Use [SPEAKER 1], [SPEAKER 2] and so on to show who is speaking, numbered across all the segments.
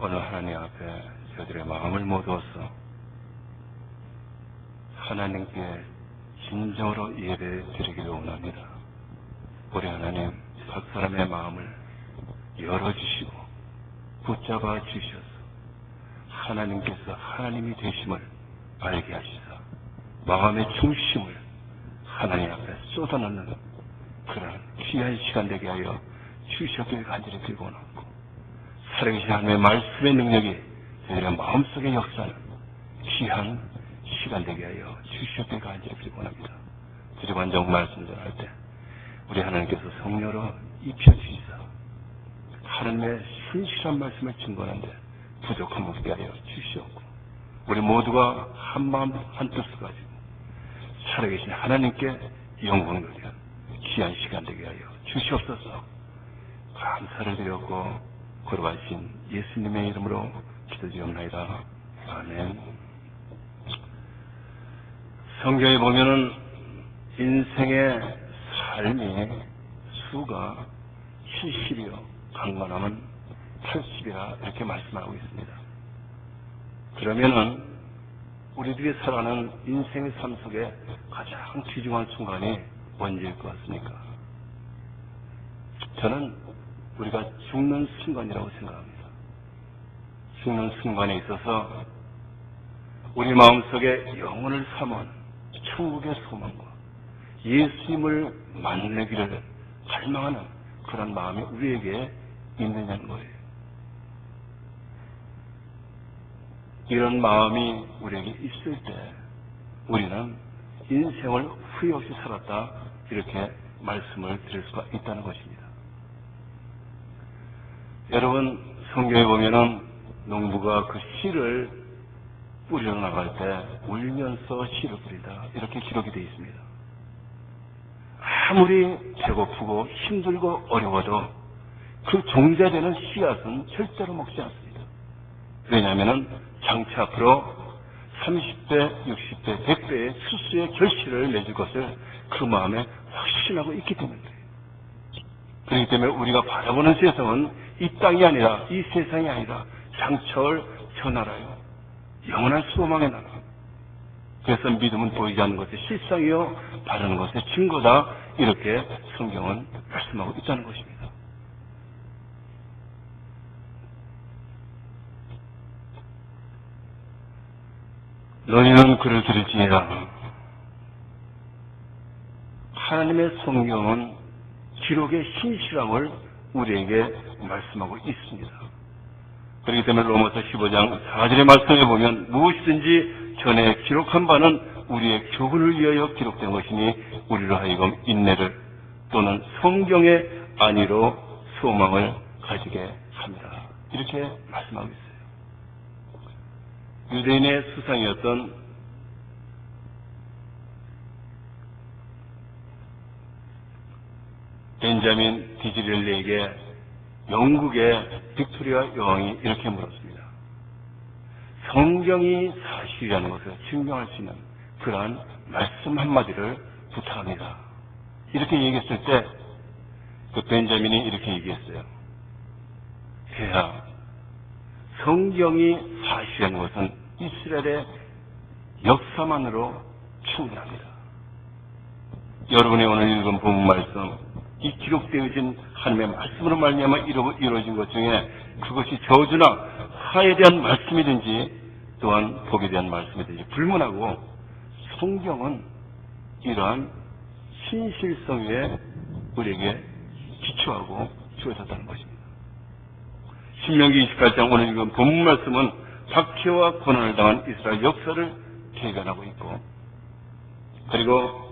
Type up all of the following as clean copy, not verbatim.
[SPEAKER 1] 오늘 하나님 앞에 저희들의 마음을 모두어서 하나님께 진정으로 예배 드리기를 원합니다. 우리 하나님 각 사람의 마음을 열어주시고 붙잡아 주셔서 하나님께서 하나님이 되심을 알게 하시사 마음의 중심을 하나님 앞에 쏟아넣는 그런 귀한 시간 되게 하여 주셨길 간절히 빌고 원하고, 살아계신 하나님의 말씀의 능력이 저희들의 마음속에 역사하는 귀한 시간 되게 하여 주셨길 간절히 빌고 원합니다. 주리관정 말씀 전할 때 우리 하나님께서 성령으로 입혀주시사 하나님의 신실한 말씀을 증거하는데 부족함 없게 하여 주시옵고, 우리 모두가 한 마음 한 뜻을 가지고 살아계신 하나님께 영광을 위한 귀한 시간 되게 하여 주시옵소서. 감사를 드렸고 걸어가신 예수님의 이름으로 기도드리옵나이다. 아멘. 성경에 보면은 인생의 삶의 수가 70이요 강건함은 80이라 이렇게 말씀하고 있습니다. 그러면은 우리들이 살아가는 인생의 삶 속에 가장 귀중한 순간이 언제일 것 같습니까? 저는 우리가 죽는 순간이라고 생각합니다. 죽는 순간에 있어서 우리 마음속에 영혼을 삼은 천국의 소망과 예수님을 만나기를 갈망하는 그런 마음이 우리에게 있느냐는 거예요. 이런 마음이 우리에게 있을 때 우리는 인생을 후회 없이 살았다, 이렇게 말씀을 드릴 수가 있다는 것입니다. 여러분, 성경에 보면은 농부가 그 씨를 뿌리러 나갈 때 울면서 씨를 뿌린다, 이렇게 기록이 되어 있습니다. 아무리 배고프고 힘들고 어려워도 그 종자되는 씨앗은 절대로 먹지 않습니다. 왜냐하면 장차 앞으로 30배, 60배, 100배의 수수의 결실을 맺을 것을 그 마음에 확신하고 있기 때문이에요. 그렇기 때문에 우리가 바라보는 세상은 이 땅이 아니라, 이 세상이 아니라 장차 올 저 나라요, 영원한 소망의 나라. 그래서 믿음은 보이지 않는 것의 실상이요 바라는 것의 증거다, 이렇게 성경은 말씀하고 있다는 것입니다. 너희는 그를 들을지니라. 하나님의 성경은 기록의 신실함을 우리에게 말씀하고 있습니다. 그렇기 때문에 로마서 15장 4절의 말씀에 보면 무엇이든지 전에 기록한 바는 우리의 교훈을 위하여 기록된 것이니 우리로 하여금 인내를 또는 성경의 안위로 소망을 가지게 합니다. 이렇게 말씀하고 있어요. 유대인의 수상이었던 벤자민 디즈렐리에게 영국의 빅토리아 여왕이 이렇게 물었습니다. 성경이 사실이라는 것을 증명할 수 있는 그러한 말씀 한마디를 부탁합니다. 이렇게 얘기했을 때 그 벤자민이 이렇게 얘기했어요. 폐하, 성경이 사실이라는 것은 이스라엘의 역사만으로 충분합니다. 여러분이 오늘 읽은 본문 말씀, 이 기록되어진 하나님의 말씀으로 말미암아 이루어진 것 중에 그것이 저주나 화에 대한 말씀이든지 또한 복에 대한 말씀이든지 불문하고 성경은 이러한 신실성 위에 우리에게 기초하고 주어졌다는 것입니다. 신명기 28장 오늘 읽은 본문 말씀은 박해와 고난을 당한 이스라엘 역사를 대변하고 있고, 그리고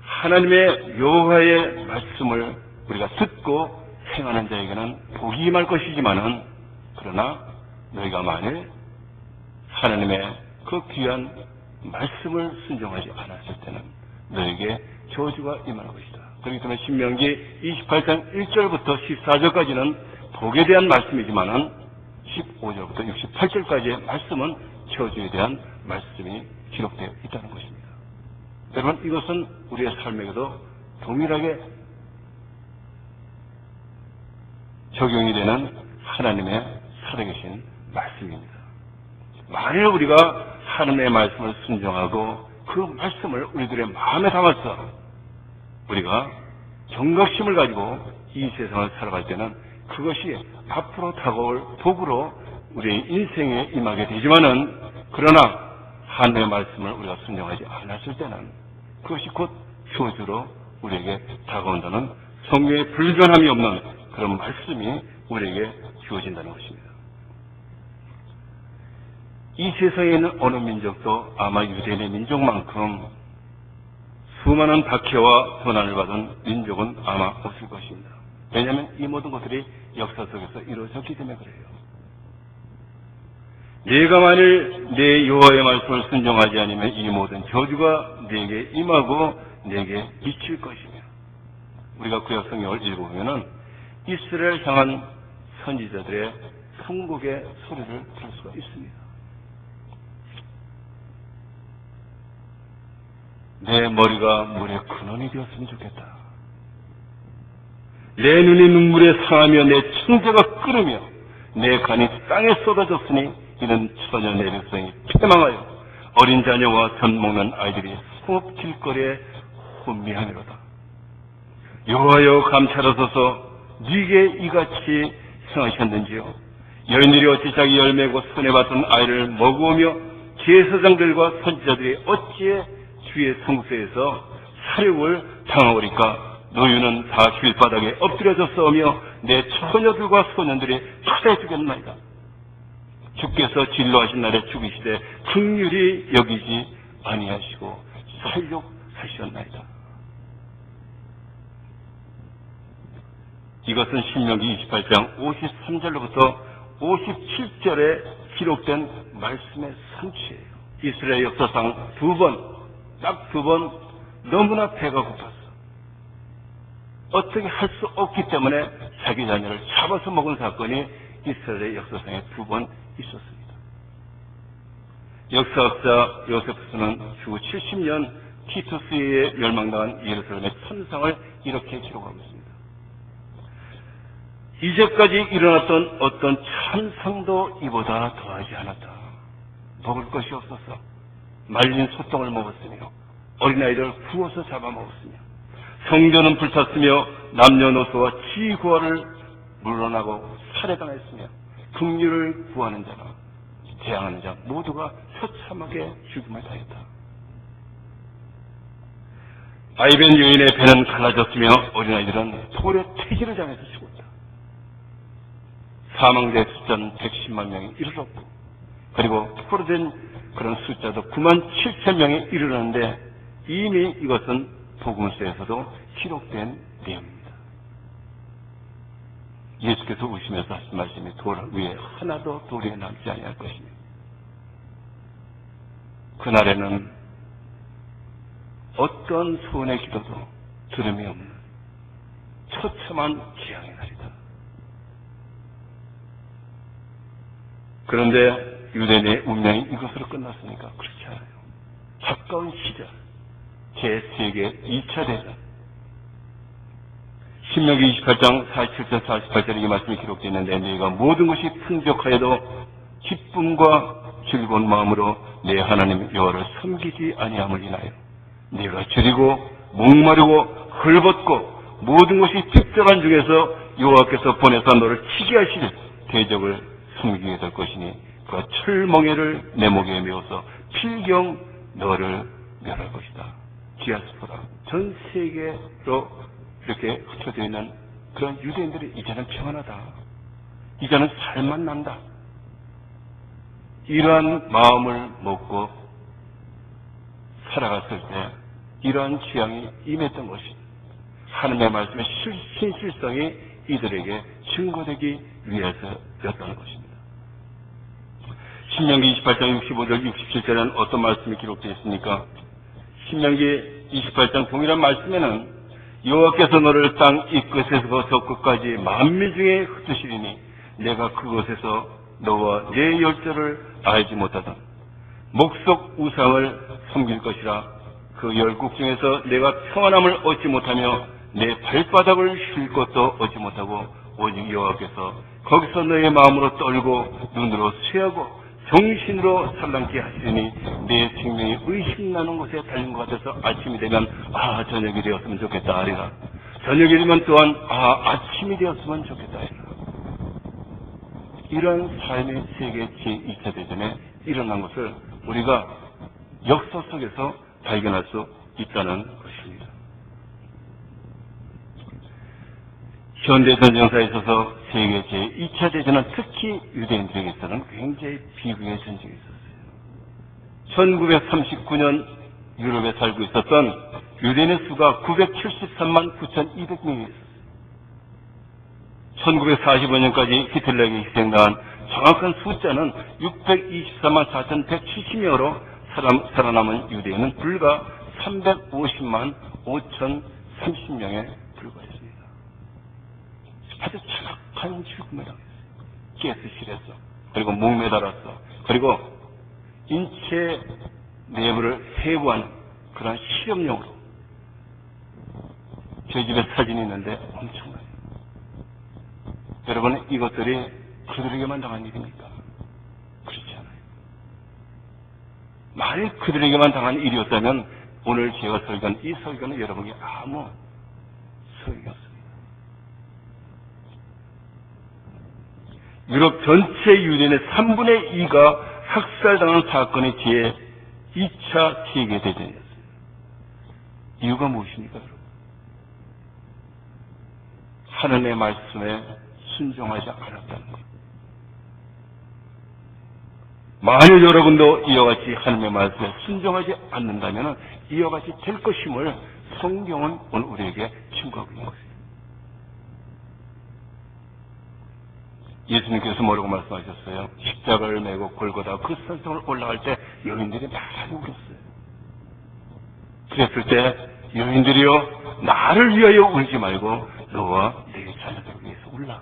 [SPEAKER 1] 하나님의 여호와의 말씀을 우리가 듣고 행하는 자에게는 복이 임할 것이지만은, 그러나 너희가 만일 하나님의 그 귀한 말씀을 순종하지 않았을 때는 너에게 저주가 임할 것이다. 그렇기 때문에 신명기 28장 1절부터 14절까지는 복에 대한 말씀이지만은 15절부터 68절까지의 말씀은 저주에 대한 말씀이 기록되어 있다는 것입니다. 여러분, 이것은 우리의 삶에게도 동일하게 적용이 되는 하나님의 살아계신 말씀입니다. 만일 우리가 하나님의 말씀을 순종하고 그 말씀을 우리들의 마음에 담아서 우리가 경각심을 가지고 이 세상을 살아갈 때는 그것이 앞으로 다가올 복으로 우리의 인생에 임하게 되지만은, 그러나 하나님의 말씀을 우리가 순종하지 않았을 때는 그것이 곧 저주로 우리에게 다가온다는 성경에 불변함이 없는 그런 말씀이 우리에게 주어진다는 것입니다. 이 세상에 있는 어느 민족도 아마 유대인의 민족만큼 수많은 박해와 고난을 받은 민족은 아마 없을 것입니다. 왜냐하면 이 모든 것들이 역사 속에서 이루어졌기 때문에 그래요. 내가 만일 내 여호와의 말씀을 순종하지 않으면 이 모든 저주가 내게 임하고 내게 미칠 것이며, 우리가 구약 성경을 읽어보면은 이스라엘 향한 선지자들의 통곡의 소리를 들을 수가 있습니다. 내 머리가 물의 근원이 되었으면 좋겠다. 내 눈이 눈물에 상하며 내 청자가 끓으며 내 간이 땅에 쏟아졌으니 이는 처녀 내 백성이 패망하여 어린 자녀와 젖 먹는 아이들이 성읍 길거리에 혼미하미로다. 여호와여 감찰하소서, 네게 이같이 행하셨는지요? 여인들이 어찌 자기 열매고 손에 받던 아이를 먹으며 제사장들과 선지자들이 어찌에 주의 성소에서 사륙을 당하오리까? 노유는 다 길바닥에 엎드려졌사오며 내 처녀들과 소년들이 살해 죽였나이다. 주께서 진노하신 날에 죽이시되 긍휼히 여기지 아니하시고 살육하셨나이다. 이것은 신명기 28장 53절로부터 57절에 기록된 말씀의 성취예요. 이스라엘 역사상 딱 두 번 너무나 배가 고팠어. 어떻게 할 수 없기 때문에 자기 자녀를 잡아서 먹은 사건이 이스라엘의 역사상에 두 번 있었습니다. 역사학자 요세푸스는 주 70년 티투스에 멸망당한 예루살렘의 천상을 이렇게 기록하고 있습니다. 이제까지 일어났던 어떤 천상도 이보다 더하지 않았다. 먹을 것이 없어서 말린 소똥을 먹었으며 어린아이를 구워서 잡아먹었으며 성전은 불탔으며 남녀노소와 지구화를 물러나고 살해당했으며 긍휼을 구하는 자나 대항하는 자 모두가 처참하게 죽음을 당했다. 아이벤 여인의 배는 갈라졌으며 어린아이들은 돌에 퇴기를 당해서 죽었다. 사망자의 숫자는 110만 명이 이르렀고, 그리고 포로된 그런 숫자도 9만 7천 명에 이르렀는데 이미 이것은 복음서에서도 기록된 내용입니다. 예수께서 오시면서 하신 말씀이 돌 위에 하나도 돌에 남지 아니할 것입니다. 그날에는 어떤 소원의 기도도 들음이 없는 처참한 재앙의 날이다. 그런데 유대인의 운명이 이것으로 끝났으니까 그렇지 않아요. 가까운 시절 제3계 2차 대전, 신명기 28장 47절 48절에 이 말씀이 기록되어 있는데, 너희가 모든 것이 풍족하여도 기쁨과 즐거운 마음으로 내 하나님 여호와를 섬기지 아니함을 인하여 네가 저리고 목마르고 헐벗고 모든 것이 특별한 중에서 여호와께서 보내서 너를 치게 하실 대적을 숨기게 될 것이니 그가 철멍에를 내 목에 메어서 필경 너를 멸할 것이다. 디아스포라, 전 세계로 이렇게 흩어져 있는 그런 유대인들이 이제는 평안하다. 이제는 살만 난다. 이러한 마음을 먹고 살아갔을 때 이러한 취향이 임했던 것이 하나님의 말씀의 신실성이 이들에게 증거되기 위해서였다는 것입니다. 신명기 28장 65절 67절에는 어떤 말씀이 기록되어 있습니까? 신명기 28장 동일한 말씀에는 여호와께서 너를 땅 이 끝에서 저 끝까지 만민 중에 흩으시리니 내가 그곳에서 너와 내 열조를 알지 못하던 목석 우상을 섬길 것이라. 그 열국 중에서 내가 평안함을 얻지 못하며 내 발바닥을 쉴 것도 얻지 못하고 오직 여호와께서 거기서 너의 마음으로 떨고 눈으로 쇠하고 정신으로 살랑케 하시니 내 생명이 의심나는 곳에 달린 것 같아서 아침이 되면 저녁이 되었으면 좋겠다 하리라. 저녁이 되면 또한 아침이 되었으면 좋겠다 하리라. 이런 삶의 세계 제2차 대전에 일어난 것을 우리가 역사 속에서 발견할 수 있다는 것입니다. 현대 전쟁사에 있어서 세계 제2차 대전은 특히 유대인들에게서는 굉장히 비극의 전쟁이 있었어요. 1939년 유럽에 살고 있었던 유대인의 수가 973만 9,200명이 있었어요. 1945년까지 히틀러에게 희생당한 정확한 숫자는 624만 4,170명으로 살아남은 유대인은 불과 350만 5,030명에 불과했습니다. 아주 정확한 죽음을 당했어요. 가스실에서, 그리고 목매달았어, 그리고 인체 내부를 해부하는 그런 실험용으로. 저희 집에 사진이 있는데 엄청나요. 여러분, 이것들이 그들에게만 당한 일입니까? 그렇지 않아요. 만일 그들에게만 당한 일이었다면 오늘 제가 설교한 이 설교는 여러분에게 아무 소용이 없습니다. 유럽 전체 유대인의 3분의 2가 학살당한 사건이 제2차 세계대전이었어요. 이유가 무엇입니까, 여러분? 하나님의 말씀에 순종하지 않았다는 것. 만일 여러분도 이와 같이 하나님의 말씀에 순종하지 않는다면 이와 같이 될 것임을 성경은 오늘 우리에게 증거하고 있는 것입니다. 예수님께서 뭐라고 말씀하셨어요? 십자가를 메고 골고다 그 산성을 올라갈 때 여인들이 많이 울었어요. 그랬을 때 여인들이여 나를 위하여 울지 말고 너와 내 자녀들을 위해서 울라.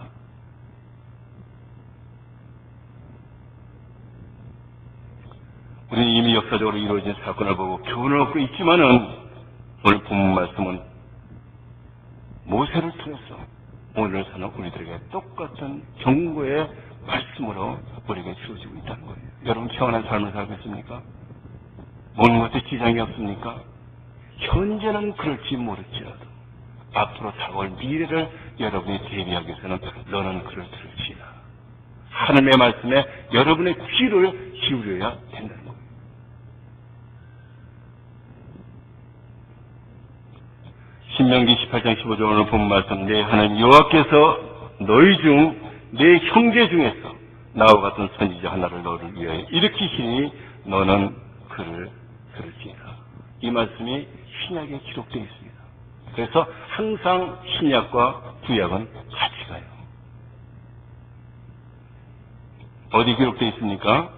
[SPEAKER 1] 우리는 이미 역사적으로 이루어진 사건을 보고 교훈을 얻고 있지만은 오늘 본문 말씀은 모세를 통해서 오늘 사는 우리들에게 똑같은 경고의 말씀으로 우리에게 주어지고 있다는 거예요. 여러분 평안한 삶을 살고 있습니까? 먹는 것에 지장이 없습니까? 현재는 그럴지 모를지라도 앞으로 다가올 미래를 여러분이 대비하기 위해서는 너는 그를 들을지라. 하나님의 말씀에 여러분의 귀를 기울여야 된다는 거예요. 신명기 18장 15절 오늘 본 말씀, 내 하나님 여호와께서 너희 중 내 형제 중에서 나와 같은 선지자 하나를 너를 위하여 일으키시니 너는 그를 들을지라. 이 말씀이 신약에 기록되어 있습니다. 그래서 항상 신약과 구약은 같이 가요. 어디 기록되어 있습니까?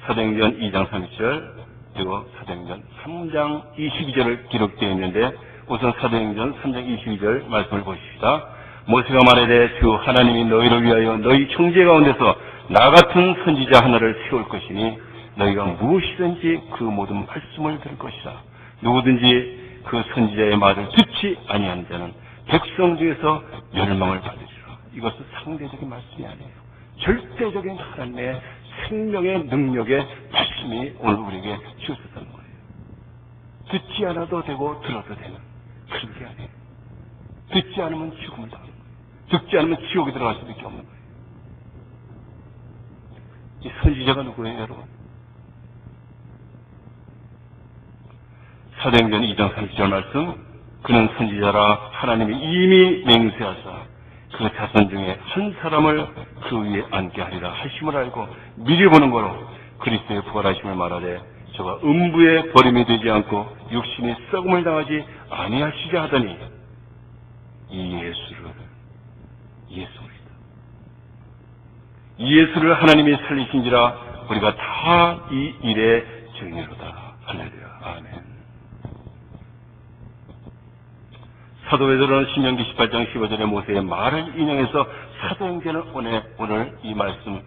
[SPEAKER 1] 사도행전 2장 30절 그리고 사도행전 3장 22절을 기록되어 있는데 우선 사도행전 3장 22절 말씀을 보십시다. 모세가 말하되 주 하나님이 너희를 위하여 너희 형제 가운데서 나 같은 선지자 하나를 세울 것이니 너희가 무엇이든지 그 모든 말씀을 들을 것이다. 누구든지 그 선지자의 말을 듣지 아니하는 자는 백성 중에서 멸망을 받으리라. 이것은 상대적인 말씀이 아니에요. 절대적인 하나님의 생명의 능력의 말씀이 오늘 우리에게 주어졌다는 거예요. 듣지 않아도 되고 들어도 되는 그런 게 아니에요. 듣지 않으면 죽음을 당하는 거예요. 듣지 않으면 지옥에 들어갈 수밖에 없는 거예요. 이 선지자가 누구예요, 여러분? 사도행전 2장 30절 말씀, 그는 선지자라 하나님이 이미 맹세하사 그 자손 중에 한 사람을 그 위에 앉게 하리라 하심을 알고 미리 보는 거로 그리스도의 부활하심을 말하되 저가 음부에 버림이 되지 않고 육신이 썩음을 당하지 아니하시자 하더니 이 예수를 하나님이 살리신지라 우리가 다 이 일의 증인이로다. 할렐루야. 아멘. 사도 베드로는 신명기 18장 15절의 모세의 말을 인용해서 사도행전을 오늘 이 말씀을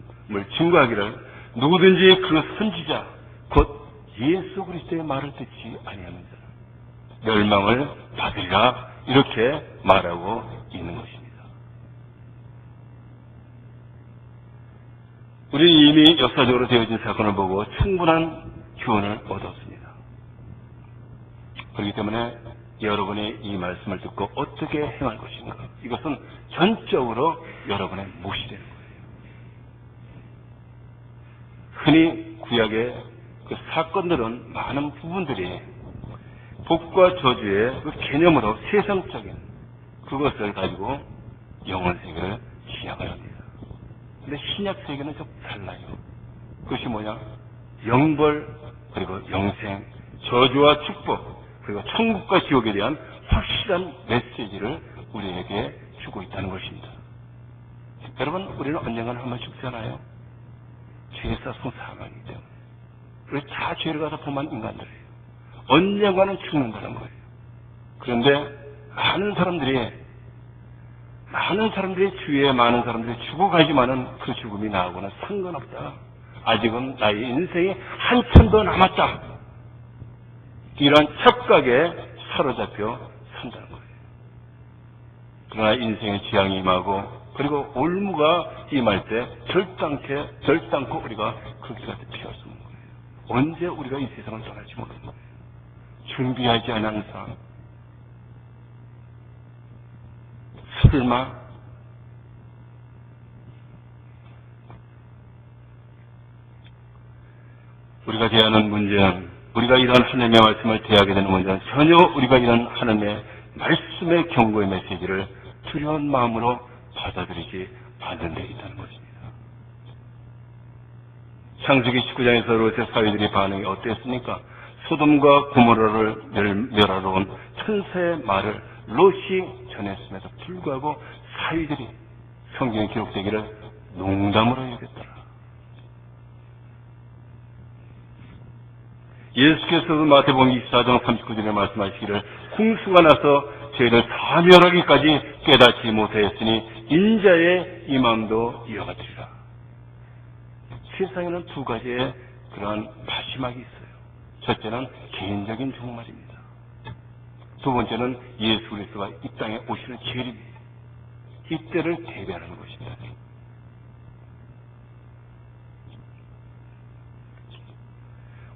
[SPEAKER 1] 증거하기를 누구든지 그 선지자 곧 예수 그리스도의 말을 듣지 아니하는 자는 멸망을 받으리라 이렇게 말하고 있는 것입니다. 우리는 이미 역사적으로 되어진 사건을 보고 충분한 교훈을 얻었습니다. 그렇기 때문에 여러분이 이 말씀을 듣고 어떻게 행할 것인가, 이것은 전적으로 여러분의 몫이 되는 거예요. 흔히 구약의 그 사건들은 많은 부분들이 복과 저주의 그 개념으로 세상적인 그것을 가지고 영혼 세계를 시작을 합니다. 근데 신약 세계는 좀 달라요. 그것이 뭐냐? 영벌, 그리고 영생, 저주와 축복, 그리고 천국과 지옥에 대한 확실한 메시지를 우리에게 주고 있다는 것입니다. 여러분, 우리는 언젠가는 한번 죽잖아요. 죄사성 사망이기 때문에. 우리 다 죄를 가서 범한 인간들이에요. 언젠가는 죽는다는 거예요. 그런데 많은 사람들이 주위에 많은 사람들이 죽어가지만은 그 죽음이 나하고는 상관없다. 아직은 나의 인생이 한참 더 남았다. 이런 착각에 사로잡혀 산다는 거예요. 그러나 인생의 지향이 임하고 그리고 올무가 임할 때 결단코 우리가 그 길을 피할 수 없는 거예요. 언제 우리가 이 세상을 떠날지 모르는 거예요. 준비하지 않은 사람, 설마 우리가 대하는 문제는, 우리가 이런 하나님의 말씀을 대하게 되는 문제는 전혀 우리가 이런 하나님의 말씀의 경고의 메시지를 두려운 마음으로 받아들이지 않는 데 있다는 것입니다. 창세기 19장에서 롯의 사위들의 반응이 어땠습니까? 소돔과 고모라를 멸하러 온 천사의 말을 롯이 전했음에도 불구하고 사위들이 성경에 기록되기를 농담으로 여겼더라. 예수께서도 마태복음 24장 39절에 말씀하시기를 홍수가 나서 죄를 사멸하기까지 깨닫지 못하였으니 인자의 임함도 이와 같으리라. 세상에는 두 가지의 그러한 마지막이 있어요. 첫째는 개인적인 종말입니다. 두 번째는 예수 그리스도가 이 땅에 오시는 재림이에요. 이때를 대비하는 것입니다.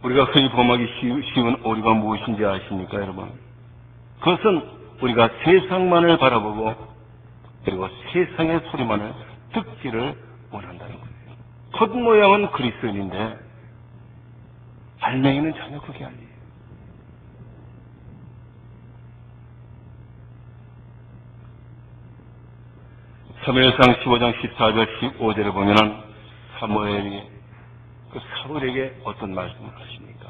[SPEAKER 1] 우리가 흔히 범하기 쉬운 오류가 무엇인지 아십니까, 여러분? 그것은 우리가 세상만을 바라보고 그리고 세상의 소리만을 듣기를 원한다는 거예요. 겉모양은 그리스도인인데 알맹이는 전혀 그게 아니에요. 사무엘상 15장 14절 15절에 보면은 사무엘이 그 사울에게 어떤 말씀을 하십니까?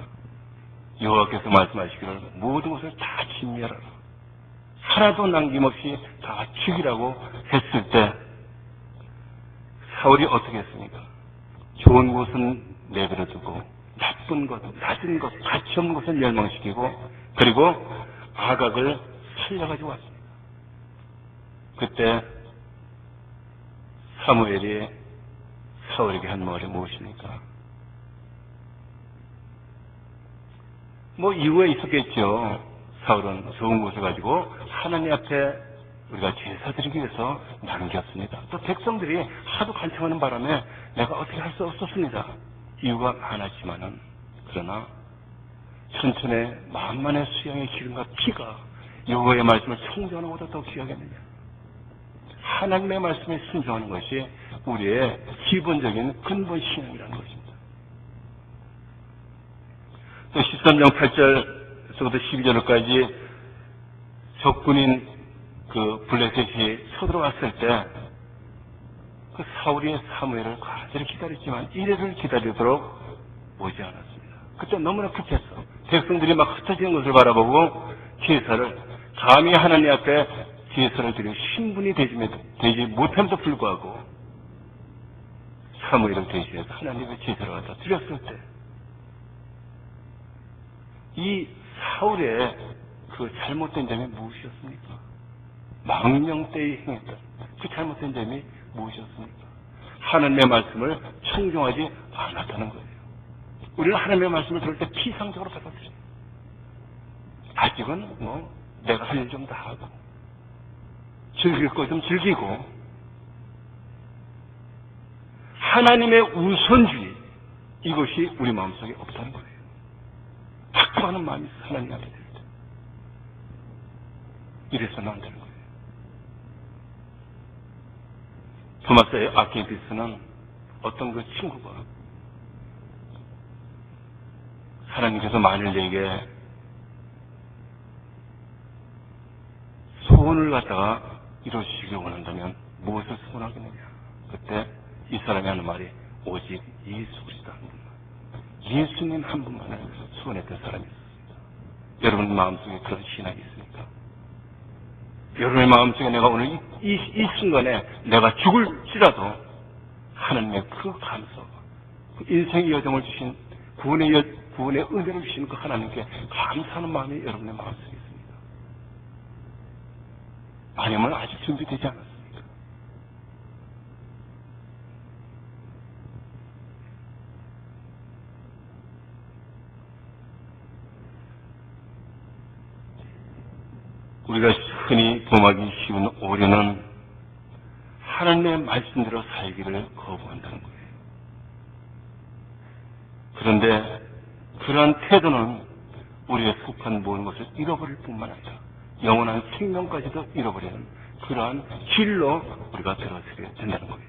[SPEAKER 1] 여호와께서 말씀하시기를 모든 것을 다 진멸하라, 하나도 남김없이 다 죽이라고 했을 때 사울이 어떻게 했습니까? 좋은 곳은 내버려 두고 나쁜 것, 낮은 것, 가치 없는 것을 멸망시키고 그리고 아각을 살려가지고 왔습니다. 그때 사무엘이 사울에게 한 말이 무엇입니까? 이유가 있었겠죠. 사울은 좋은 것을 가지고 하나님 앞에 우리가 제사 드리기 위해서 남겼습니다. 또 백성들이 하도 간청하는 바람에 내가 어떻게 할 수 없었습니다. 이유가 많았지만은, 그러나 천천의 만만의 수양의 기름과 피가 여호와의 말씀을 청정하는 것보다 더 귀하겠느냐. 하나님의 말씀에 순종하는 것이 우리의 기본적인 근본 신앙이라는 것입니다. 또 13장 8절에서부터 12절까지 적군인 그 블레셋이 쳐들어왔을 때 그 사울이 사무엘을 간절히 기다렸지만 이래를 기다리도록 오지 않았습니다. 그때 너무나 급했어. 백성들이 막 흩어지는 것을 바라보고 제사를 감히 하나님 앞에 제사를 드릴 신분이 되지 못함에도 불구하고 사무엘을 대신해서 하나님의 제사를 갖다 드렸을 때 이 사울의 그 잘못된 점이 무엇이었습니까? 망령 때에 행했던 그 잘못된 점이 무엇이었습니까? 하나님의 말씀을 청종하지 않았다는 거예요. 우리는 하나님의 말씀을 들을 때 피상적으로 받아들여요. 아직은 내가 할 일 좀 다 하고 즐길 거 좀 즐기고 하나님의 우선주의, 이것이 우리 마음속에 없다는 거예요. 바꿔가는 마음이 있어, 하나님 앞에 될 때. 이래서는 안 되는 거예요. 토마스의 아케이피스는 어떤 그 친구가 하나님께서 만일 내게 소원을 갖다가 이루시길 원한다면 무엇을 소원하겠느냐. 그때 이 사람이 하는 말이 오직 예수 그리스도 한 분만, 예수님 한 분만을 소원했던 사람이 있었습니다. 여러분 마음속에 그런 신학이 있습니까? 여러분의 마음속에 내가 오늘 이 순간에 내가 죽을지라도 하나님의 그 감사, 그 인생의 여정을 주신 구원의 은혜를 주신 그 하나님께 감사하는 마음이 여러분의 마음속에 있습니다. 아니면 아직 준비되지 않았습니까? 우리가 흔히 범하기 쉬운 오류는 하나님의 말씀대로 살기를 거부한다는 거예요. 그런데 그러한 태도는 우리의 속한 모든 것을 잃어버릴 뿐만 아니라 영원한 생명까지도 잃어버리는 그러한 길로 우리가 들어서게 된다는 거예요.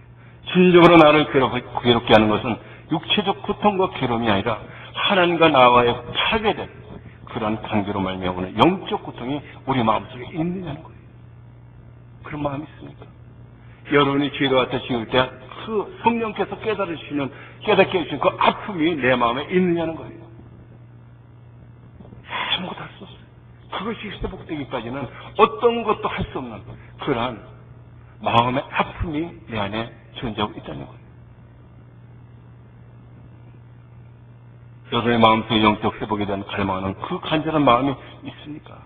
[SPEAKER 1] 진정으로 나를 괴롭게 하는 것은 육체적 고통과 괴로움이 아니라 하나님과 나와의 파괴된 그러한 관계로 말미암아 영적 고통이 우리 마음속에 있느냐는 거예요. 그런 마음이 있습니까? 여러분이 죄를 갖다 지을 때 그 성령께서 깨닫게 해주시는 그 아픔이 내 마음에 있느냐는 거예요. 아무것도 할 수 없어요. 그것이 회복되기까지는 어떤 것도 할 수 없는 그러한 마음의 아픔이 내 안에 존재하고 있다는 거예요. 여러분의 마음속에 영적 회복에 대한 갈망하는 그 간절한 마음이 있습니까?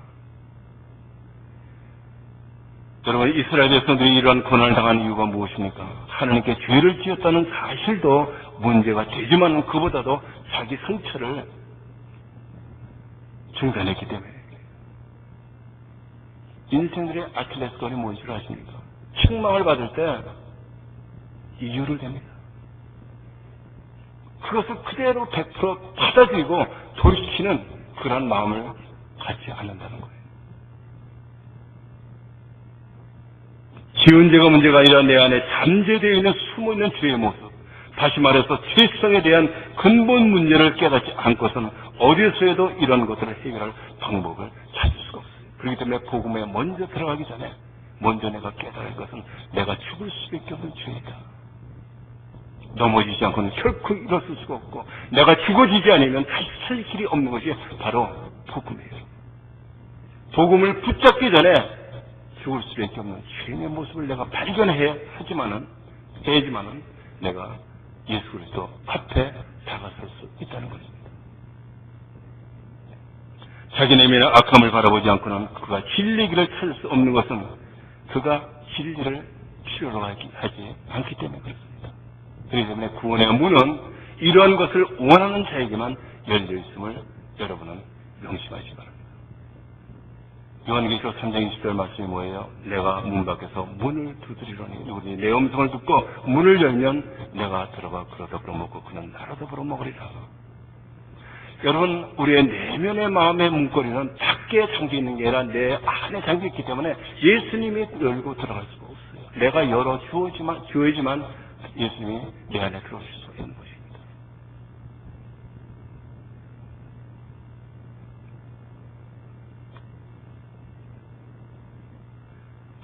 [SPEAKER 1] 여러분, 이스라엘 백성들이 이러한 고난을 당한 이유가 무엇입니까? 하나님께 죄를 지었다는 사실도 문제가 되지만 그보다도 자기 성처를 중단했기 때문에. 인생들의 아킬레스건이 뭔지 아십니까? 책망을 받을 때 이유를 댑니다. 그것을 그대로 100% 받아들이고 돌이키는 그런 마음을 갖지 않는다는 거예요. 지은 죄가 문제가 아니라 내 안에 잠재되어 있는 숨어있는 죄의 모습, 다시 말해서 죄성에 대한 근본 문제를 깨닫지 않고서는 어디서에도 이런 것들을 해결할 방법을 찾을 수가 없어요. 그렇기 때문에 복음에 먼저 들어가기 전에 먼저 내가 깨달을 것은 내가 죽을 수밖에 없는 죄이다. 넘어지지 않고는 결코 일어설 수가 없고 내가 죽어지지 않으면 다시 살 길이 없는 것이 바로 복음이에요. 복음을 붙잡기 전에 죽을 수밖에 없는 죄인의 모습을 내가 발견해야 하지만은 내가 예수 그리스도 앞에 다가설 수 있다는 것입니다. 자기 내면의 악함을 바라보지 않고는 그가 진리의 길을 찾을 수 없는 것은 그가 진리를 필요로 하지 않기 때문에 그렇습니다. 그렇기 때문에 구원의 문은 이러한 것을 원하는 자에게만 열려 있음을 여러분은 명심하시기 바랍니다. 요한계시록 3장 20절 말씀이 뭐예요? 내가 문 밖에서 문을 두드리려니 우리 내 음성을 듣고 문을 열면 내가 들어가 그로 더불어 먹고 그는 나로 더불어 먹으리라. 여러분, 우리의 내면의 마음의 문고리는 밖에 잠겨있는 게 아니라 내 안에 잠겨있기 때문에 예수님이 열고 들어갈 수가 없어요. 내가 열어 주어야지만 예수님이 내 안에 들어오실 수 있는 것입니다.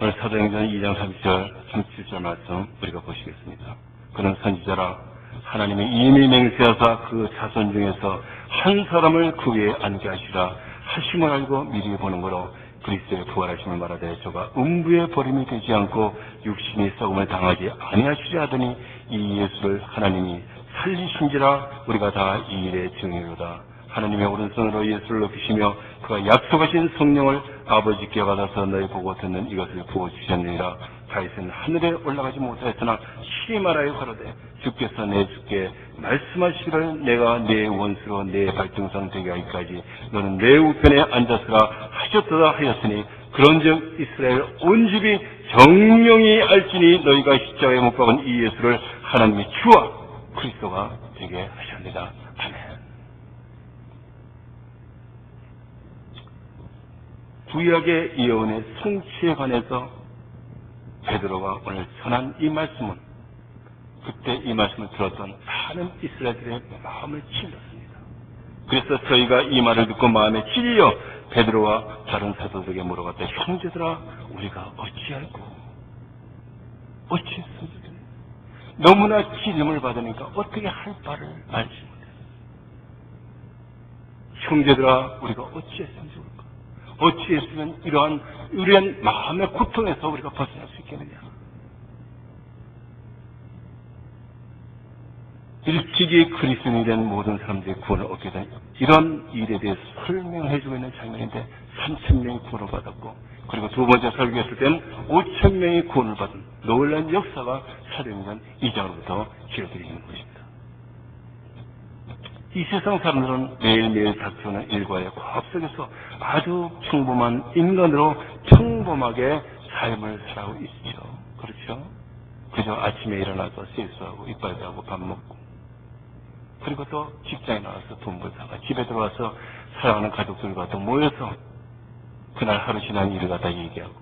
[SPEAKER 1] 오늘 사도행전 2장 37절 말씀 우리가 보시겠습니다. 그는 선지자라 하나님이 이미 맹세하사 그 자손 중에서 한 사람을 그 위에 앉게 하시라 하심을 알고 미리 보는 거로 그리스도의 부활하심을 말하되 저가 음부의 버림이 되지 않고 육신이 썩음을 당하지 아니하시려 하더니 이 예수를 하나님이 살리신지라 우리가 다 이 일의 증인이로다. 하나님의 오른손으로 예수를 높이시며 그가 약속하신 성령을 아버지께 받아서 너희 보고 듣는 이것을 부어주셨느니라. 다윗은 하늘에 올라가지 못하였으나 시리 말하여 가로되 주께서 내 주께 말씀하시기를 내가 내 원수로 내 발등상 되게 하기까지 너는 내 우편에 앉았으라 하셨도다 하였으니 그런즉 이스라엘 온 집이 정령이 알지니 너희가 십자가에 못 박은 이 예수를 하나님이 주와 그리스도가 되게 하셨느니라. 아멘. 구약의 예언의 성취에 관해서 베드로가 오늘 전한 이 말씀은 그때 이 말씀을 들었던 많은 이스라엘들의 마음을 찔렀습니다. 그래서 저희가 이 말을 듣고 마음에 찔려 베드로와 다른 사도들에게 물어봤다. 형제들아, 우리가 어찌할꼬? 어찌했으면 좋겠네. 너무나 기름을 받으니까 어떻게 할 바를 알지 못했어. 형제들아, 우리가 어찌했으면 좋을까? 어찌했으면 이러한 마음의 고통에서 우리가 벗어날 수 있겠느냐? 일찍이 그리스도인이 된 모든 사람들이 구원을 얻게 된 이런 일에 대해서 설명해주고 있는 장면인데 3,000명이 구원을 받았고, 그리고 두 번째 설교했을 때는 5,000명이 구원을 받은 놀라운 역사가 사도행전 2장으로부터 기록되어 있는 것입니다. 이 세상 사람들은 매일매일 닥쳐오는 일과의 과업 속에서 아주 평범한 인간으로 평범하게 삶을 살아가고 있죠. 그렇죠? 그저 아침에 일어나서 세수하고 이빨도 하고 밥 먹고, 그리고 또 직장에 나와서 돈 벌다가 집에 들어와서 사랑하는 가족들과 또 모여서 그날 하루 지난 일을 갖다 얘기하고.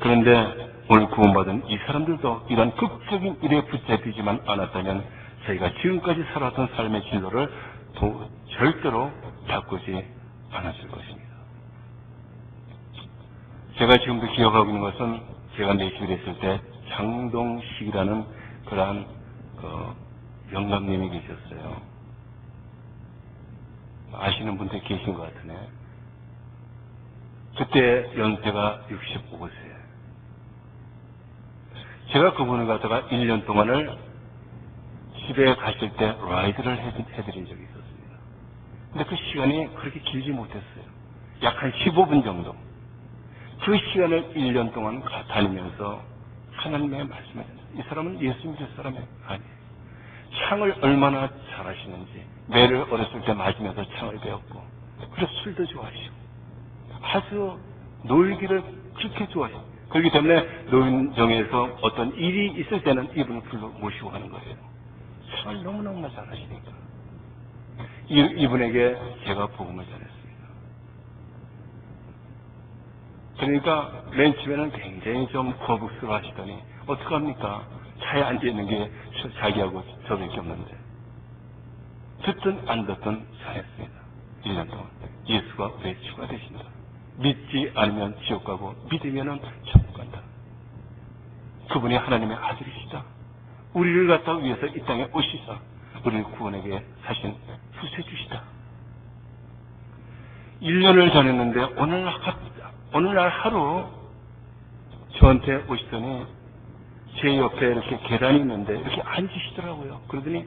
[SPEAKER 1] 그런데 오늘 구원받은 이 사람들도 이런 극적인 일에 붙잡히지만 않았다면 저희가 지금까지 살아왔던 삶의 진로를 절대로 바꾸지 않았을 것입니다. 제가 지금도 기억하고 있는 것은 제가 내시를 했을 때 장동식이라는 그러한 영감님이 계셨어요. 아시는 분들 계신 것 같으네. 그때 연세가 65세. 제가 그분을 갖다가 1년 동안을 집에 가실 때 라이드를 해드린 적이 있었습니다. 근데 그 시간이 그렇게 길지 못했어요. 약 한 15분 정도. 그 시간을 1년 동안 다니면서 하나님의 말씀을 했어요. 이 사람은 예수 믿을 사람이 아니에요. 창을 얼마나 잘하시는지, 매를 어렸을 때 맞으면서 창을 배웠고, 그래서 술도 좋아하시고, 아주 놀기를 그렇게 좋아해요. 그렇기 때문에 노인정에서 어떤 일이 있을 때는 이분을 불러 모시고 가는 거예요. 창을 너무너무 잘하시니까. 이분에게 제가 복음을 전했습니다. 그러니까 맨 처음에는 굉장히 좀 거북스러워 하시더니 어떡합니까? 차에 앉아있는 게 자기하고 저밖에 없는데. 듣든 안 듣든 잘했습니다. 1년 동안. 예수가 우리의 주가 되신다. 믿지 않으면 지옥 가고 믿으면 천국 간다. 그분이 하나님의 아들이시다. 우리를 갖다 위해서 이 땅에 오시사 우리를 구원하게 하신 구세주시다. 1년을 다녔는데 어느 날 하루 저한테 오시더니 제 옆에 이렇게 계단이 있는데 이렇게 앉으시더라고요. 그러더니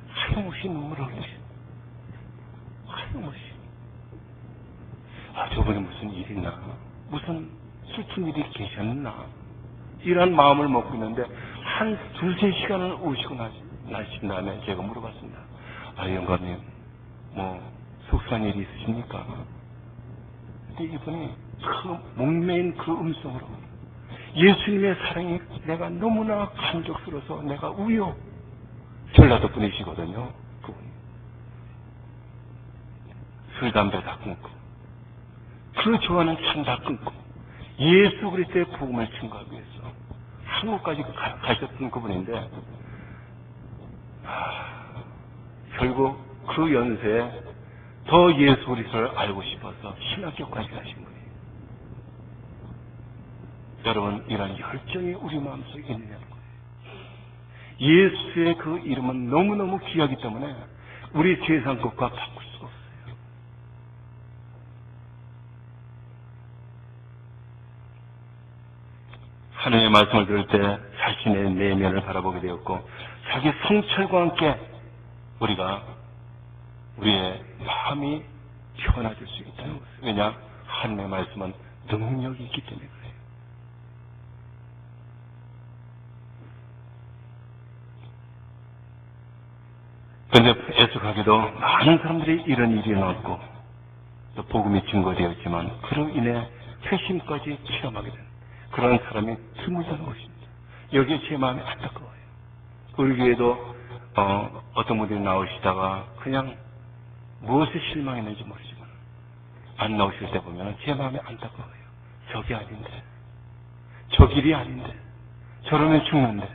[SPEAKER 1] 하염없이 눈물을 흘리시고, 하염없이. 저번에 무슨 일이 있나? 무슨 슬픈 일이 계셨나? 이런 마음을 먹고 있는데 한 두세 시간을 오시고 나신 다음에 제가 물어봤습니다. 영감님, 속상한 일이 있으십니까? 근데 이분이 목매인 그 음성으로 예수님의 사랑이 내가 너무나 감격스러워서 내가 우요. 전라도 분이시거든요. 그분이. 술, 담배 다 끊고 그 좋아하는 창 다 끊고 예수 그리스도의 복음을 증거하기 위해서 한국까지 가셨던 그분인데 결국 그 연세에 더 예수 그리스도를 알고 싶어서 신학교까지 가신 거예요. 여러분, 이런 열정이 우리 마음속에 있느냐는 거예요. 예수의 그 이름은 너무너무 귀하기 때문에 우리 세상 것과 바꿀 수가 없어요. 하나님의 말씀을 들을 때 자신의 내면을 바라보게 되었고 자기 성찰과 함께 우리의 마음이 변화될 수 있다는 것이에요. 왜냐? 하나님의 말씀은 능력이 있기 때문에 그래요. 그런데 애석하게도 많은 사람들이 이런 일이 일어났고 또 복음이 증거되었지만 그로 인해 퇴심까지 체험하게 된 그런 사람이 드물다는 것입니다. 여기에 제 마음이 안타까워요. 우리 교회도 어떤 분들이 나오시다가 그냥 무엇에 실망했는지 모르지만 안 나오실 때 보면 제 마음이 안타까워요. 저기 아닌데, 저 길이 아닌데, 저러면 죽는데.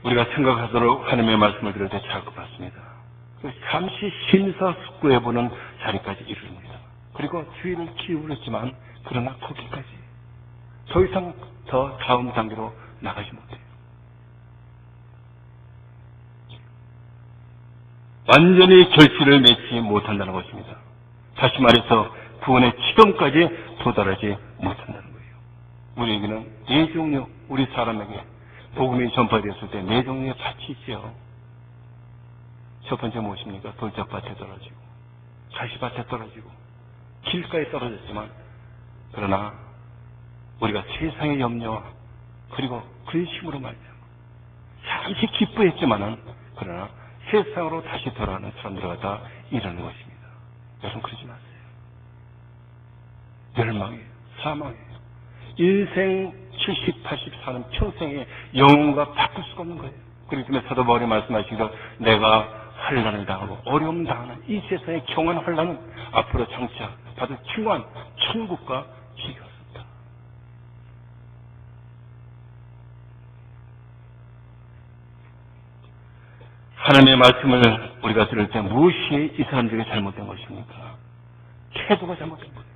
[SPEAKER 1] 우리가 생각하도록 하나님의 말씀을 들을 때 자꾸 받습니다. 잠시 심사숙고해보는 자리까지 이릅니다. 그리고 주의를 기울였지만 그러나 거기까지 더 이상 더 다음 단계로 나가지 못해요. 완전히 결실을 맺지 못한다는 것입니다. 다시 말해서 구원의 지점까지 도달하지 못한다는 거예요. 우리에게는 네 종류, 우리 사람에게 복음이 전파되었을 때 네 종류의 밭이 있죠. 첫 번째 무엇입니까? 돌짝밭에 떨어지고 가시밭에 떨어지고 길가에 떨어졌지만 그러나 우리가 세상의 염려와 그리고 근심으로 말미암아 잠시 기뻐했지만은 그러나 세상으로 다시 돌아가는 사람들을 갖다 이러는 것입니다. 여러분 그러지 마세요. 멸망이에요. 사망이에요. 인생 70, 80 사는 평생의 영혼과 바꿀 수가 없는 거예요. 그렇기 때문에 사도 바울이 말씀하시기로 내가 환난을 당하고 어려움 당하는 이 세상의 경한 환난은 앞으로 장차 받을 중요한 천국과 비교했습니다. 하나님의 말씀을 우리가 들을 때 무엇이 이 사람들에게 잘못된 것입니까? 태도가 잘못된 거예요.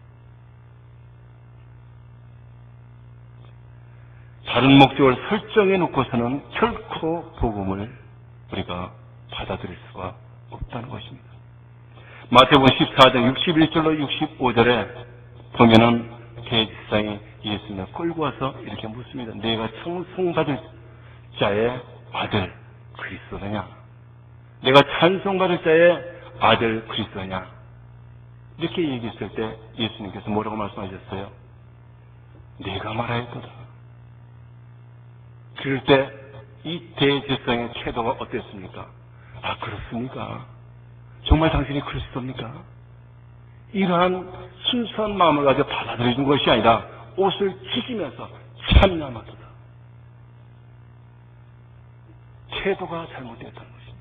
[SPEAKER 1] 다른 목적을 설정해 놓고서는 결코 복음을 우리가 받아들일 수가 없다는 것입니다. 마태복음 14장 61절로 65절에 보면은 대제사장이 예수님을 끌고 와서 이렇게 묻습니다. 내가 청송받을 자의 아들 그리스도냐? 내가 찬송받을 자의 아들 그리스도냐? 이렇게 얘기했을 때 예수님께서 뭐라고 말씀하셨어요? 내가 말하였거든. 그럴 때 이 대제사장의 태도가 어땠습니까? 아, 그렇습니까? 정말 당신이 그리스도입니까? 이러한 순수한 마음을 가지고 받아들여준 것이 아니라 옷을 찢으면서 참나마도다. 태도가 잘못되었다는 것입니다.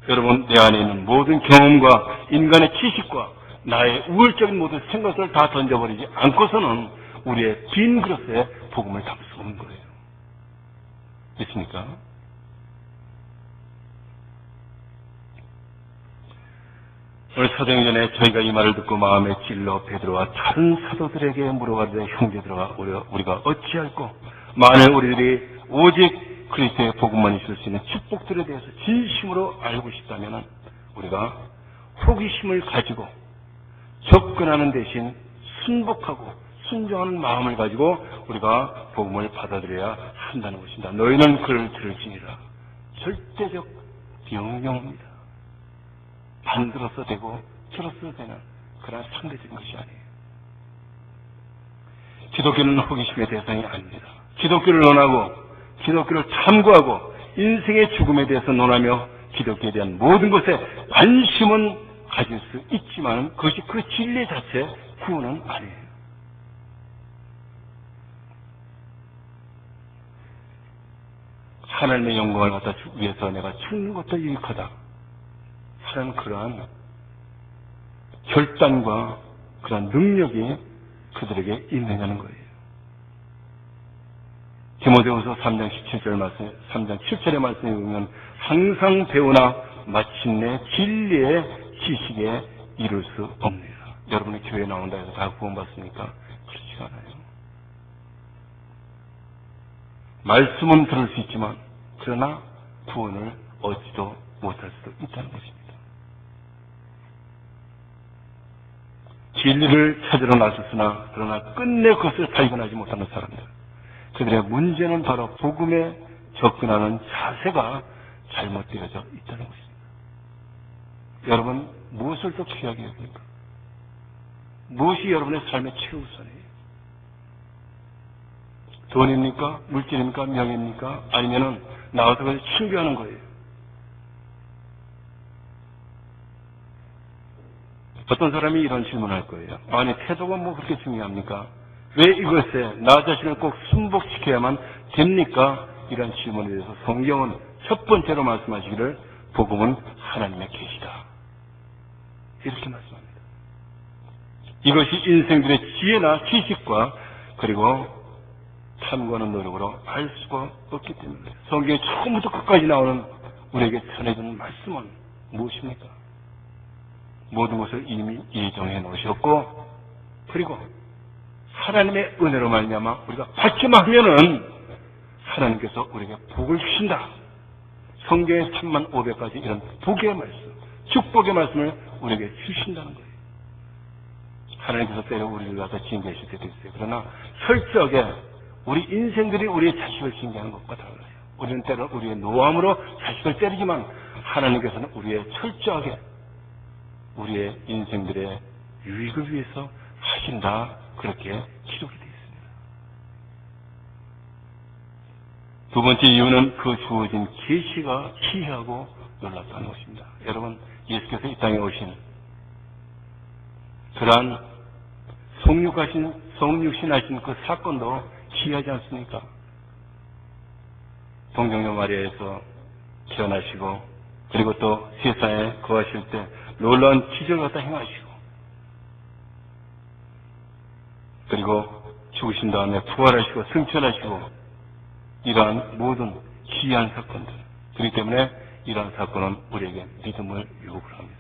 [SPEAKER 1] 여러분, 내 안에 있는 모든 경험과 인간의 지식과 나의 우월적인 모든 생각을 다 던져버리지 않고서는 우리의 빈 그릇에 복음을 담을 수 없는 거예요. 됐습니까? 오늘 사도행전에 저희가 이 말을 듣고 마음에 찔러 베드로와 다른 사도들에게 물어가되 형제들아 우리가 어찌할꼬 만일 우리들이 오직 그리스도의 복음만 있을 수 있는 축복들에 대해서 진심으로 알고 싶다면 우리가 호기심을 가지고 접근하는 대신 순복하고 순종하는 마음을 가지고 우리가 복음을 받아들여야 한다는 것입니다. 너희는 그를 들을지니라. 절대적 명령입니다. 반들어서 되고 들어서 되는 그런 상대적인 것이 아니에요. 기독교는 호기심의 대상이 아닙니다. 기독교를 논하고 기독교를 탐구하고 인생의 죽음에 대해서 논하며 기독교에 대한 모든 것에 관심은 가질 수 있지만 그것이 그 진리 자체 구원은 아니에요. 하나님의 영광을 갖다 위해서 내가 죽는 것도 유익하다 하는 그러한 결단과 그러한 능력이 그들에게 있느냐는 거예요. 디모데후서 3장 17절 말씀, 3장 7절의 말씀에 보면 항상 배우나 마침내 진리의 지식에 이룰 수 없느니라. 여러분이 교회에 나온다 해서 다 구원받습니까? 그렇지가 않아요. 말씀은 들을 수 있지만 그러나 구원을 얻지도 못할 수도 있다는 것입니다. 진리를 찾으러 나섰으나 그러나 끝내 그것을 발견하지 못하는 사람들, 그들의 문제는 바로 복음에 접근하는 자세가 잘못되어져 있다는 것입니다. 여러분, 무엇을 더 귀하게 여깁니까? 무엇이 여러분의 삶의 최우선이에요? 돈입니까? 물질입니까? 명예입니까? 아니면은 나와서 그걸 숭배하는 거예요. 어떤 사람이 이런 질문을 할 거예요. 아니, 태도가 뭐 그렇게 중요합니까? 왜 이것에 나 자신을 꼭 순복시켜야만 됩니까? 이런 질문에 대해서 성경은 첫 번째로 말씀하시기를 복음은 하나님의 계시다. 이렇게 말씀합니다. 이것이 인생들의 지혜나 지식과 그리고 탐구하는 노력으로 알 수가 없기 때문에 성경의 처음부터 끝까지 나오는 우리에게 전해주는 말씀은 무엇입니까? 모든 것을 이미 예정해 놓으셨고 그리고 하나님의 은혜로 말미암아 우리가 받기만 하면은 하나님께서 우리에게 복을 주신다. 성경의 3500가지 이런 복의 말씀, 축복의 말씀을 우리에게 주신다는 거예요. 하나님께서 때려 우리를 갖다 징계하실 때도 있어요. 그러나 철저하게 우리 인생들이 우리의 자식을 징계하는 것과 달라요. 우리는 때로 우리의 노함으로 자식을 때리지만 하나님께서는 우리의 철저하게 우리의 인생들의 유익을 위해서 하신다. 그렇게 기록이 되어 있습니다. 두 번째 이유는 그 주어진 계시가 기이하고 놀랍다는 것입니다. 여러분, 예수께서 이 땅에 오신 그러한 성육신하신 그 사건도 기이하지 않습니까? 동정녀 마리아에서 태어나시고 그리고 또 세상에 거하실 때 놀라운 기적을 갖다 행하시고 그리고 죽으신 다음에 부활하시고 승천하시고 이러한 모든 기이한 사건들 그렇기 때문에 이러한 사건은 우리에게 믿음을 요구를 합니다.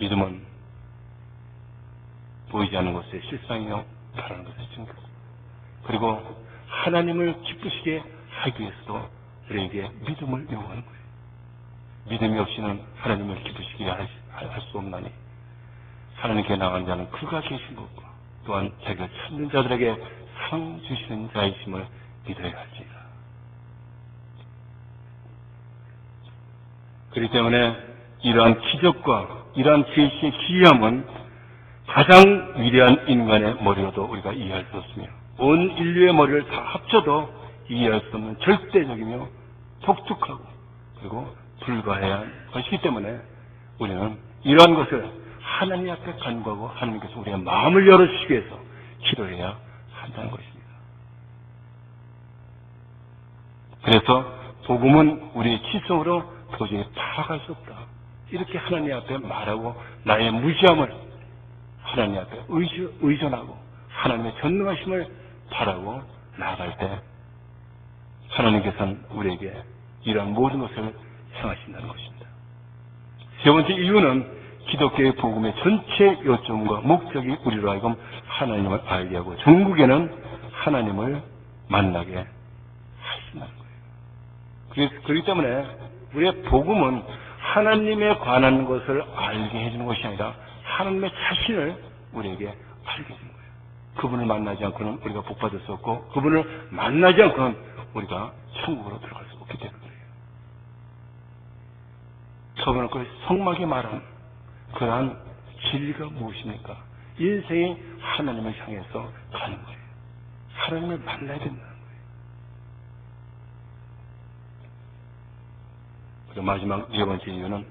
[SPEAKER 1] 믿음은 보이지 않는 것의 실상이요 바라는 것의 증거 그리고 하나님을 기쁘시게 하기 위해서도 우리에게 믿음을 요구하는 거예요. 믿음이 없이는 하나님을 기쁘시게 할 수 없나니 하나님께 나간 자는 그가 계신 것과 또한 자기가 찾는 자들에게 상 주시는 자이심을 믿어야 할지니라. 그렇기 때문에 이러한 기적과 이러한 계시의 기이함은 가장 위대한 인간의 머리로도 우리가 이해할 수 없으며 온 인류의 머리를 다 합쳐도 이해할 수 없는 절대적이며 독특하고 그리고 불가해한 것이기 때문에 우리는 이러한 것을 하나님 앞에 간구하고 하나님께서 우리의 마음을 열어주시기 위해서 기도해야 한다는 것입니다. 그래서 복음은 우리의 지성으로 도저히 파악할 수 없다. 이렇게 하나님 앞에 말하고 나의 무지함을 하나님 앞에 의존하고 하나님의 전능하심을 바라고 나아갈 때 하나님께서는 우리에게 이러한 모든 것을 행하신다는 것입니다. 세 번째 이유는 기독교의 복음의 전체 요점과 목적이 우리로 하여금 하나님을 알게 하고 전국에는 하나님을 만나게 하신다는 거예요. 그렇기 때문에 우리의 복음은 하나님에 관한 것을 알게 해주는 것이 아니라 하나님의 자신을 우리에게 알게 해주는 거예요. 그분을 만나지 않고는 우리가 복받을 수 없고 그분을 만나지 않고는 우리가 천국으로 들어갈 수 없기 때문에 그래요. 저번에 그 성막이 말하는 그러한 진리가 무엇입니까? 인생이 하나님을 향해서 가는 거예요. 하나님을 만나야 된다는 거예요. 그리고 마지막 네 번째 이유는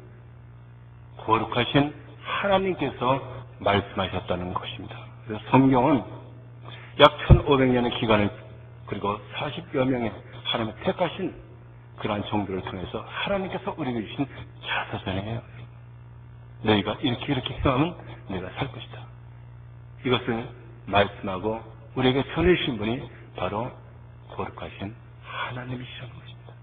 [SPEAKER 1] 거룩하신 하나님께서 말씀하셨다는 것입니다. 그래서 성경은 약 1500년의 기간을 그리고 40여 명의 하나님의 택하신 그러한 종들을 통해서 하나님께서 우리에게 주신 자서전이에요. 너희가 이렇게 행하면 내가 살 것이다. 이것을 말씀하고 우리에게 전해주신 분이 바로 거룩하신 하나님이시라는 것입니다.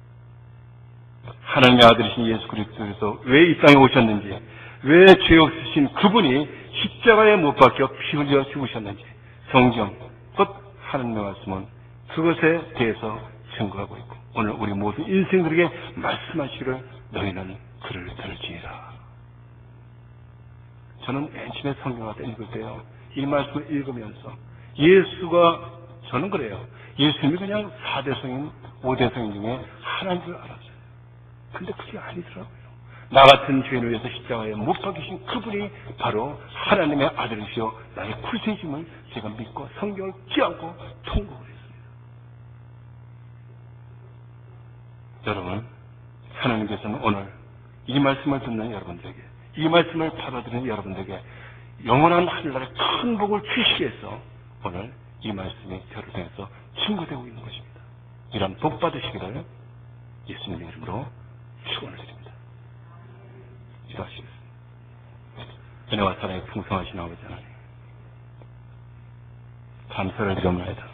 [SPEAKER 1] 하나님의 아들이신 예수 그리스도께서 왜 이 땅에 오셨는지, 왜 죄 없으신 그분이 십자가에 못 박혀 피 흘려 죽으셨는지 성경, 곧 하나님의 말씀은 그것에 대해서 증거하고 있고 오늘 우리 모든 인생들에게 말씀하시기를 너희는 그를 들을지니라. 저는 맨 처음에 성경을 읽을 때요, 이 말씀을 읽으면서 예수가, 저는 그래요. 예수님이 그냥 4대 성인, 5대 성인 중에 하나인 줄 알았어요. 근데 그게 아니더라고요. 나 같은 죄인을 위해서 십자가에 못 박히신 그분이 바로 하나님의 아들이시여 나의 구세주임을 제가 믿고 성경을 끼얹고 통곡을 했습니다. 여러분, 하나님께서는 오늘 이 말씀을 듣는 여러분들에게 이 말씀을 받아들이는 여러분들에게 영원한 하늘나라의 큰 복을 주시기 위해서 오늘 이 말씀이 저를 통해서 증거되고 있는 것입니다. 이런 복 받으시기를 예수님의 이름으로 축원을 드립니다. 기도하시겠습니다. 은혜와 사랑이 풍성하신 아버지 하나님, 감사를 드립니다.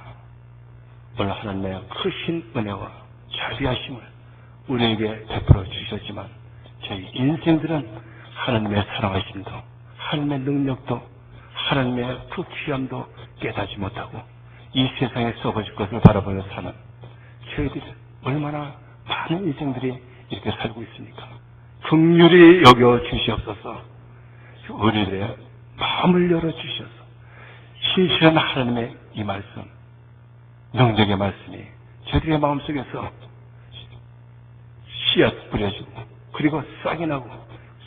[SPEAKER 1] 오늘 하나님의 크신 은혜와 자비하심을 우리에게 베풀어 주셨지만 저희 인생들은 하나님의 사랑하심도 하나님의 능력도 하나님의 그 귀함도 깨닫지 못하고 이 세상에 썩어질 것을 바라보며 사는 저희들이 얼마나 많은 인생들이 이렇게 살고 있습니까? 긍휼히 여겨 주시옵소서. 우리들의 마음을 열어 주셔서 신실한 하나님의 이 말씀, 능력의 말씀이 저희들의 마음속에서 씨앗 뿌려지고 그리고 싹이 나고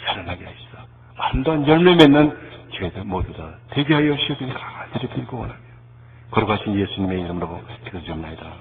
[SPEAKER 1] 살아나게 하시사 아름다운 열매 맺는 저희들 모두 다 되게 하여 주시옵소서. 간절히 빌고 원하며 걸어가신 예수님의 이름으로 기도드립니다.